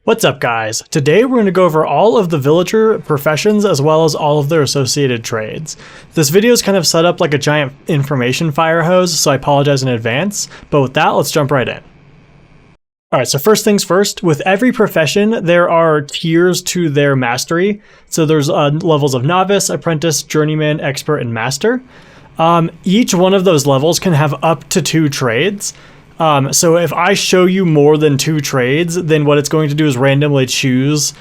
What's up, guys? Today we're going to go over all of the villager professions as well as all of their associated trades. This video is kind of set up like a giant information fire hose, so I apologize in advance, but with that, let's jump right in. Alright, so first things first, with every profession, there are tiers to their mastery. So there's levels of novice, apprentice, journeyman, expert, and master. Each one of those levels can have up to 2 trades. So if I show you more than 2 trades, then what it's going to do is randomly choose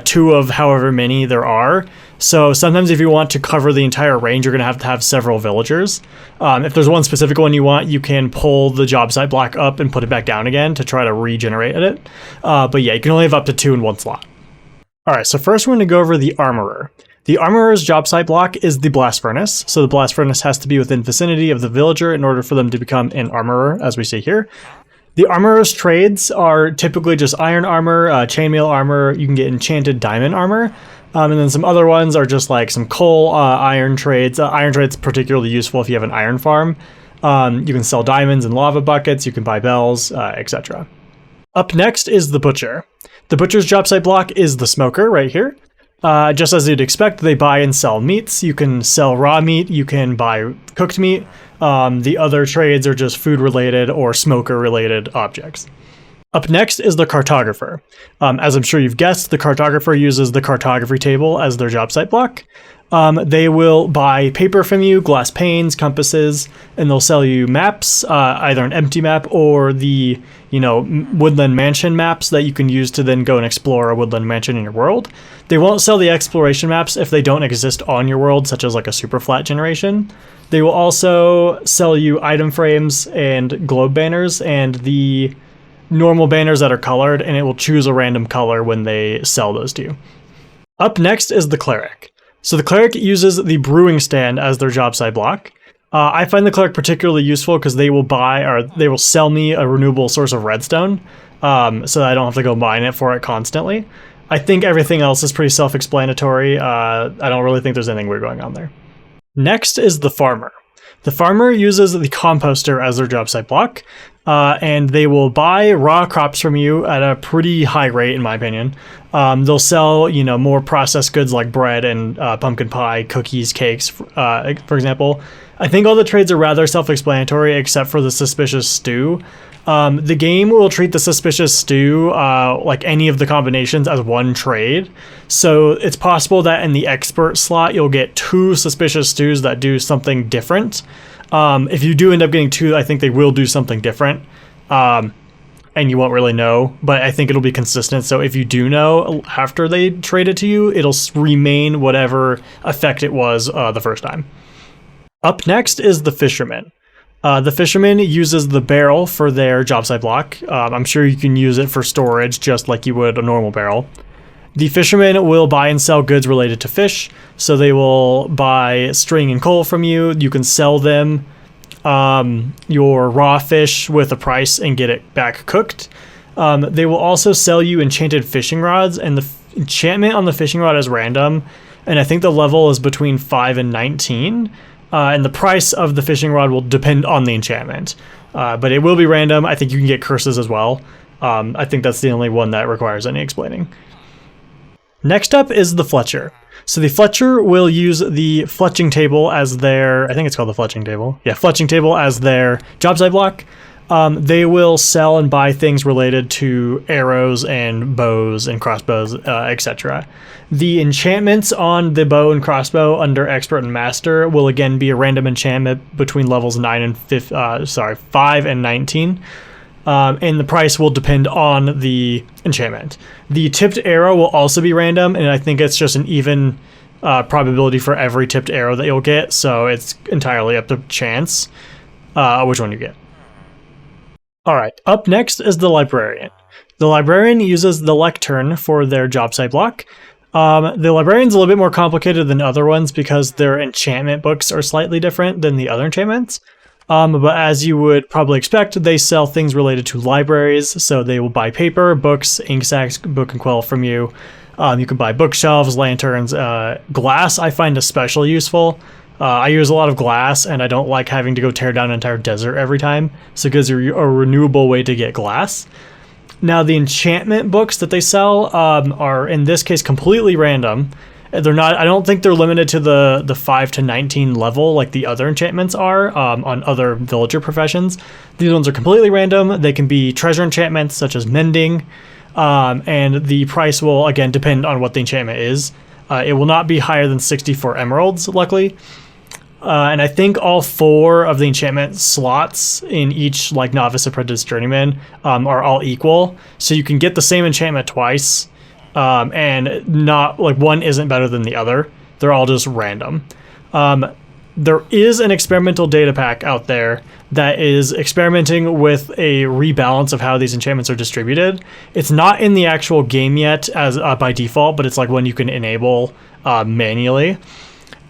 2 of however many there are. So sometimes if you want to cover the entire range, you're going to have several villagers. If there's one specific one you want, you can pull the job site block up and put it back down again to try to regenerate it. But yeah, you can only have up to 2 in one slot. Alright, so first we're going to go over the armorer. The armorer's job site block is the blast furnace, so the blast furnace has to be within vicinity of the villager in order for them to become an armorer, as we see here. The armorer's trades are typically just iron armor, chainmail armor, you can get enchanted diamond armor, and then some other ones are just like some coal, iron trades. Iron trades particularly useful if you have an iron farm. You can sell diamonds and lava buckets, you can buy bells, etc. Up next is the butcher. The butcher's job site block is the smoker right here. Just as you'd expect, they buy and sell meats. You can sell raw meat, you can buy cooked meat. The other trades are just food related or smoker related objects. Up next is the cartographer. As I'm sure you've guessed, the cartographer uses the cartography table as their job site block. They will buy paper from you, glass panes, compasses, and they'll sell you maps, either an empty map or the, woodland mansion maps that you can use to then go and explore a woodland mansion in your world. They won't sell the exploration maps if they don't exist on your world, such as like a super flat generation. They will also sell you item frames and globe banners and the normal banners that are colored, and it will choose a random color when they sell those to you. Up next is the cleric. So the cleric uses the brewing stand as their job site block. I find the cleric particularly useful because they will sell me a renewable source of redstone, so that I don't have to go mine it for it constantly. I think everything else is pretty self-explanatory. I don't really think there's anything weird going on there. Next is the farmer. The farmer uses the composter as their job site block, and they will buy raw crops from you at a pretty high rate, in my opinion. They'll sell, more processed goods like bread and pumpkin pie, cookies, cakes, for example. I think all the trades are rather self-explanatory except for the suspicious stew. The game will treat the suspicious stew, like any of the combinations, as one trade. So it's possible that in the expert slot, you'll get 2 suspicious stews that do something different. If you do end up getting 2, I think they will do something different. And you won't really know, but I think it'll be consistent. So if you do know after they trade it to you, it'll remain whatever effect it was the first time. Up next is the fisherman. The fisherman uses the barrel for their job site block. I'm sure you can use it for storage just like you would a normal barrel. The fisherman will buy and sell goods related to fish. So they will buy string and coal from you. You can sell them your raw fish with a price and get it back cooked. They will also sell you enchanted fishing rods, and the enchantment on the fishing rod is random. And I think the level is between 5 and 19. And the price of the fishing rod will depend on the enchantment. But it will be random. I think you can get curses as well. I think that's the only one that requires any explaining. Next up is the Fletcher. So the Fletcher will use the fletching table as their, I think it's called the fletching table. Yeah, fletching table as their job site block. They will sell and buy things related to arrows and bows and crossbows, etc. The enchantments on the bow and crossbow under expert and master will again be a random enchantment between levels 5 and 19. And the price will depend on the enchantment. The tipped arrow will also be random, and I think it's just an even probability for every tipped arrow that you'll get, so it's entirely up to chance which one you get. Alright, up next is the librarian. The librarian uses the lectern for their job site block. The librarian's a little bit more complicated than other ones because their enchantment books are slightly different than the other enchantments. But as you would probably expect, they sell things related to libraries, so they will buy paper, books, ink sacks, book and quill from you. You can buy bookshelves, lanterns, glass I find especially useful. I use a lot of glass, and I don't like having to go tear down an entire desert every time, so it gives you a renewable way to get glass. Now the enchantment books that they sell are in this case completely random. They're not. I don't think they're limited to the 5 to 19 level like the other enchantments are on other villager professions. These ones are completely random. They can be treasure enchantments such as mending, and the price will again depend on what the enchantment is. It will not be higher than 64 emeralds, luckily. And I think all 4 of the enchantment slots in each like novice, apprentice, journeyman are all equal, so you can get the same enchantment twice. And not like one isn't better than the other. They're all just random. There is an experimental data pack out there that is experimenting with a rebalance of how these enchantments are distributed. It's not in the actual game yet as by default, but it's like one you can enable manually.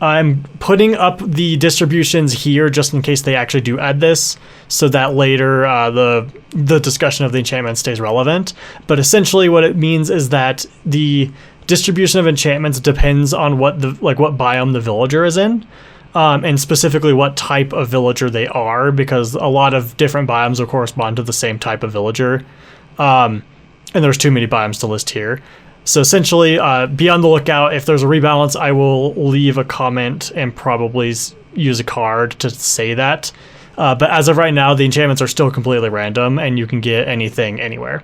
I'm putting up the distributions here just in case they actually do add this, so that later the discussion of the enchantment stays relevant. But essentially what it means is that the distribution of enchantments depends on what biome the villager is in, and specifically what type of villager they are, because a lot of different biomes will correspond to the same type of villager. And there's too many biomes to list here. So essentially, be on the lookout. If there's a rebalance, I will leave a comment and probably use a card to say that. But as of right now, the enchantments are still completely random, and you can get anything anywhere.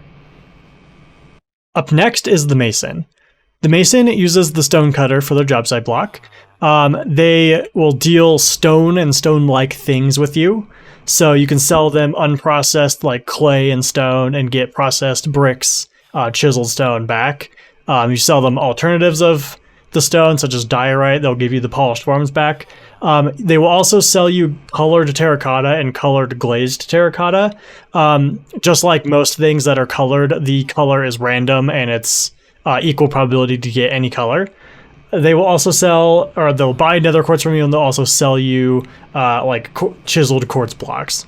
Up next is the Mason. The Mason uses the Stonecutter for their job site block. They will deal stone and stone-like things with you. So you can sell them unprocessed like clay and stone and get processed bricks, chiseled stone back. You sell them alternatives of the stone, such as diorite. They'll give you the polished forms back. They will also sell you colored terracotta and colored glazed terracotta. Just like most things that are colored, the color is random and it's equal probability to get any color. They will also sell, or they'll buy nether quartz from you, and they'll also sell you chiseled quartz blocks.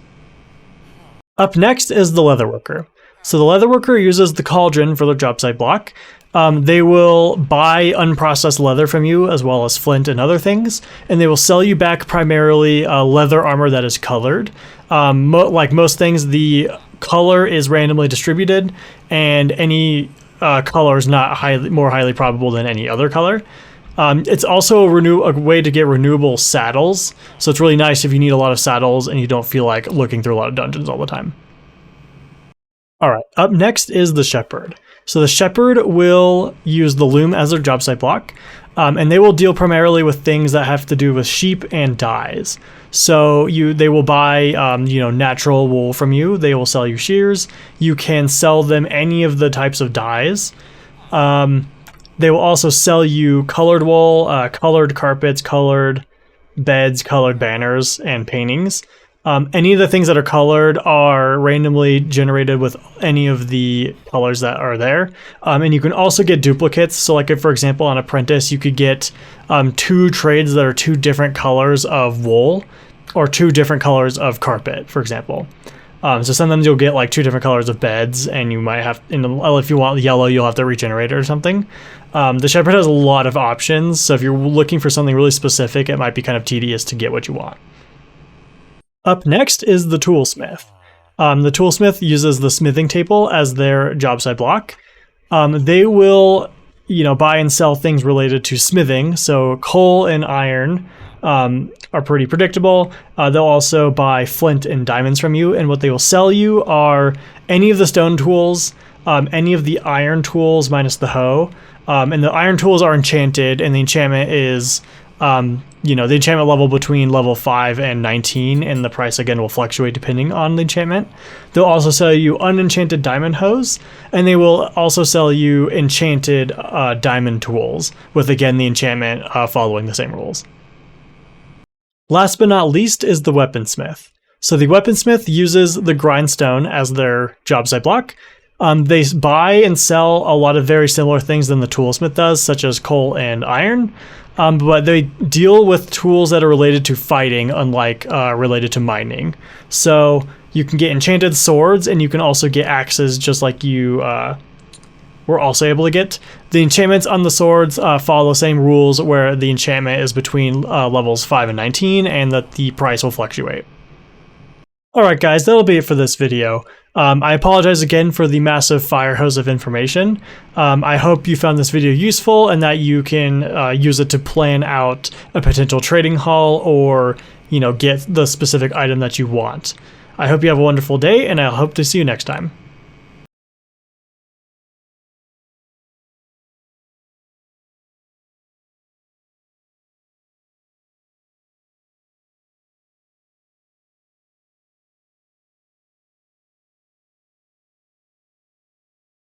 Up next is the Leatherworker. So the Leatherworker uses the Cauldron for their job site block. They will buy unprocessed leather from you, as well as flint and other things, and they will sell you back primarily leather armor that is colored. Like most things, the color is randomly distributed, and any color is not more highly probable than any other color. It's also a way to get renewable saddles, so it's really nice if you need a lot of saddles and you don't feel like looking through a lot of dungeons all the time. Alright, up next is the Shepherd. So the Shepherd will use the Loom as their job site block, and they will deal primarily with things that have to do with sheep and dyes. So they will buy natural wool from you. They will sell you shears. You can sell them any of the types of dyes. They will also sell you colored wool, colored carpets, colored beds, colored banners, and paintings. Any of the things that are colored are randomly generated with any of the colors that are there. And you can also get duplicates. So like if, for example, on Apprentice, you could get 2 trades that are 2 different colors of wool or 2 different colors of carpet, for example. So sometimes you'll get like 2 different colors of beds, and you might have, if you want yellow, you'll have to regenerate it or something. The Shepherd has a lot of options. So if you're looking for something really specific, it might be kind of tedious to get what you want. Up next is the Toolsmith. The Toolsmith uses the smithing table as their job site block. They will, buy and sell things related to smithing. So coal and iron are pretty predictable. They'll also buy flint and diamonds from you, and what they will sell you are any of the stone tools, any of the iron tools minus the hoe. And the iron tools are enchanted, and the enchantment is the enchantment level between level 5 and 19, and the price again will fluctuate depending on the enchantment. They'll also sell you unenchanted diamond hoes, and they will also sell you enchanted diamond tools, with again the enchantment following the same rules. Last but not least is the Weaponsmith. So the Weaponsmith uses the grindstone as their job site block. They buy and sell a lot of very similar things than the Toolsmith does, such as coal and iron. But they deal with tools that are related to fighting, unlike related to mining. So you can get enchanted swords, and you can also get axes, just like you were also able to get. The enchantments on the swords follow the same rules, where the enchantment is between levels 5 and 19, and that the price will fluctuate. Alright guys, that'll be it for this video. I apologize again for the massive fire hose of information. I hope you found this video useful and that you can use it to plan out a potential trading haul or, get the specific item that you want. I hope you have a wonderful day, and I hope to see you next time.